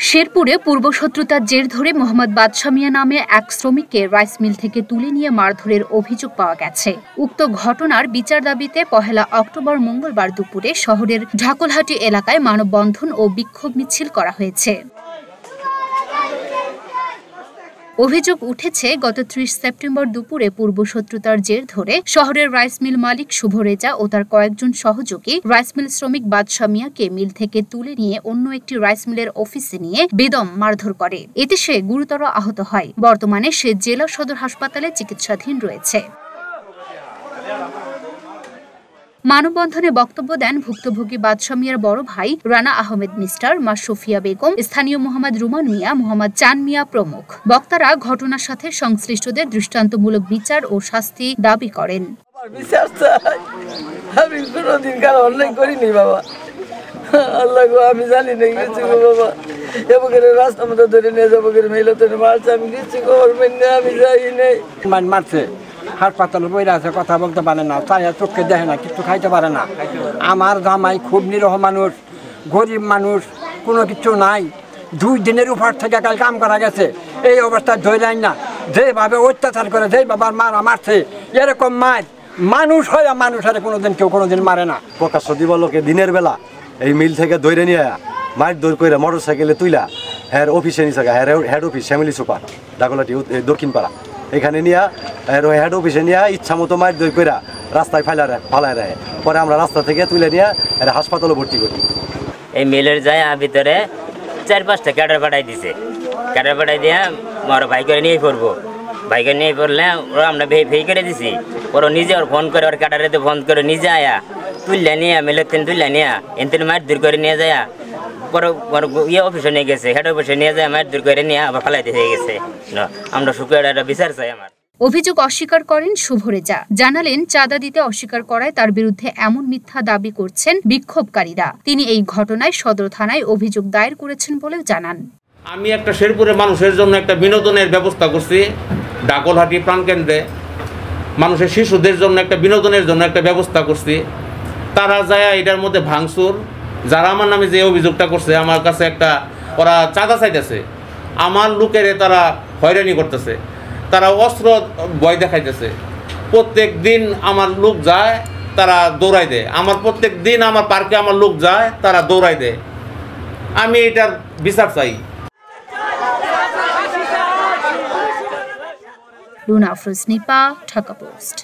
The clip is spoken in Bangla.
শেরপুরে পূর্বশত্রুতার জের ধরে মোহাম্মদ বাদশা মিয়া নামে এক শ্রমিককে রাইস মিল থেকে তুলে নিয়ে মারধরের অভিযোগ পাওয়া গেছে। উক্ত ঘটনার বিচার দাবিতে ১ অক্টোবর মঙ্গলবার দুপুরে শহরের ঢাকলহাটি এলাকায় মানববন্ধন ও বিক্ষোভ মিছিল করা হয়েছে। অভিযোগ উঠেছে গত ৩০ সেপ্টেম্বর দুপুরে পূর্বশত্রুতার জের ধরে শহরের রাইস মিল মালিক শুভ রেজা ও তার কয়েকজন সহযোগী রাইস মিল শ্রমিক বাদশা মিয়াকে মিল থেকে তুলে নিয়ে অন্য একটি রাইস মিলের অফিসে নিয়ে বেদম মারধর করে। এতে সে গুরুতর আহত হয়। বর্তমানে সে জেলা সদর হাসপাতালে চিকিৎসাধীন রয়েছে। মানববন্ধনে বক্তব্য দেন ভুক্তভোগী বাদশা মিয়ার বড় ভাই রানা আহমেদ মিস্টার, মা সুফিয়া বেগম, স্থানীয় মোহাম্মদ রুমান মিয়া, মোহাম্মদ চান মিয়া প্রমুখ। বক্তারা ঘটনার সাথে সংশ্লিষ্টদের দৃষ্টান্তমূলক বিচার ও শাস্তি দাবি করেন। আমি কোনোদিন কারো অন্যায় করিনি বাবা, আল্লাহ গো, আমি জানি না কিছু গো বাবা। এবারে রাস্তা মতো ধরে নিয়ে যাবো মেলে তো মারছে, আমি কিছু করবেন না, আমি যাই নাই। মারছে, হাসপাতালে বইরা আছে, কথা বলতে পারে না, চায়া চোখে দেখে না, কিছু খাইতে পারে না। আমার জামাই খুব নিরহ মানুষ, গরিব মানুষ, কোনো কিছু নাই। 2 দিনের উপর থেকে কাল কাম করা গেছে, এই অবস্থায় ধরলেন না। যেভাবে অত্যাচার করে, যে বাবার মারা মারছে, এরকম মার মানুষ হয়, মানুষের কোনোদিন কেউ কোনোদিন মারে না। প্রকাশ্য দিবলোকে দিনের বেলা এই মিল থেকে ধরে নিয়ে মার দৌড় করে মোটর সাইকেলে তুইলা হ্যার অফিসে নিয়ে থাকা, হেড অফিস ফ্যামিলি সুপার ঢাকলহাটি দক্ষিণ পাড়া, এখানে নিয়ে হেড অফিসে নিয়ে ইচ্ছা মতো মার দই করে রাস্তায় ফালায় রাখে। পরে আমরা রাস্তা থেকে তুলে নিয়ে হাসপাতালে ভর্তি করি। এই মিলের যায় ভিতরে 4-5টা ক্যাডার পাঠাই দিছে। ক্যাডার পাঠাই দিয়ে আমার ভাই করে নিয়ে পড়বো, ভাই করে নিয়ে পড়লে ওরা আমরা ভেই করে দিছি। ওরা নিজে ওর ফোন করে, ওর ক্যাডারেতে ফোন করে নিজে আয়া তুললে নিয়ে মিলের তেন তুললে নিয়ে এনতেন মার দূর করে নিয়ে যায়। পরে অফিসে নিয়ে গেছে, হেড অফিসে নিয়ে যায়, মার দূর করে নিয়ে আবার ফালাইতে হয়ে গেছে। আমরা শুক্রবার একটা বিচার চাই। আমার অভিযোগ অস্বীকার করেন শুভ রেজা। জানালেন চাঁদা দিতে অস্বীকার করায় তার বিরুদ্ধে এমন মিথ্যা দাবি করছেন বিক্ষোভকারীরা। তিনি এই ঘটনায় সদর থানায় অভিযোগ দায়ের করেছেন বলে জানান। আমি একটা শেরপুরের মানুষের জন্য একটা বিনোদনের ব্যবস্থা করছি। ঢাকলহাটি প্রাণকেন্দ্রে মানুষের শিশুদের জন্য একটা বিনোদনের জন্য একটা ব্যবস্থা করছি। তারা যায় এটার মধ্যে ভাঙচুর, যারা আমার নামে যে অভিযোগটা করছে, আমার কাছে একটা ওরা চাঁদা চাইতেছে, আমার লোকের তারা হয়রানি করতেছে, তারা অস্ত্র ভয় দেখাইতেছে। প্রত্যেক দিন আমার লোক যায়, তারা দৌড়াই দেয়। আমার প্রত্যেক দিন আমার পার্কে আমার লোক যায়, তারা দৌড়াই দেয়। আমি এটার বিচার চাই। লুনা আফরোজ নিপা, ঢাকা পোস্ট।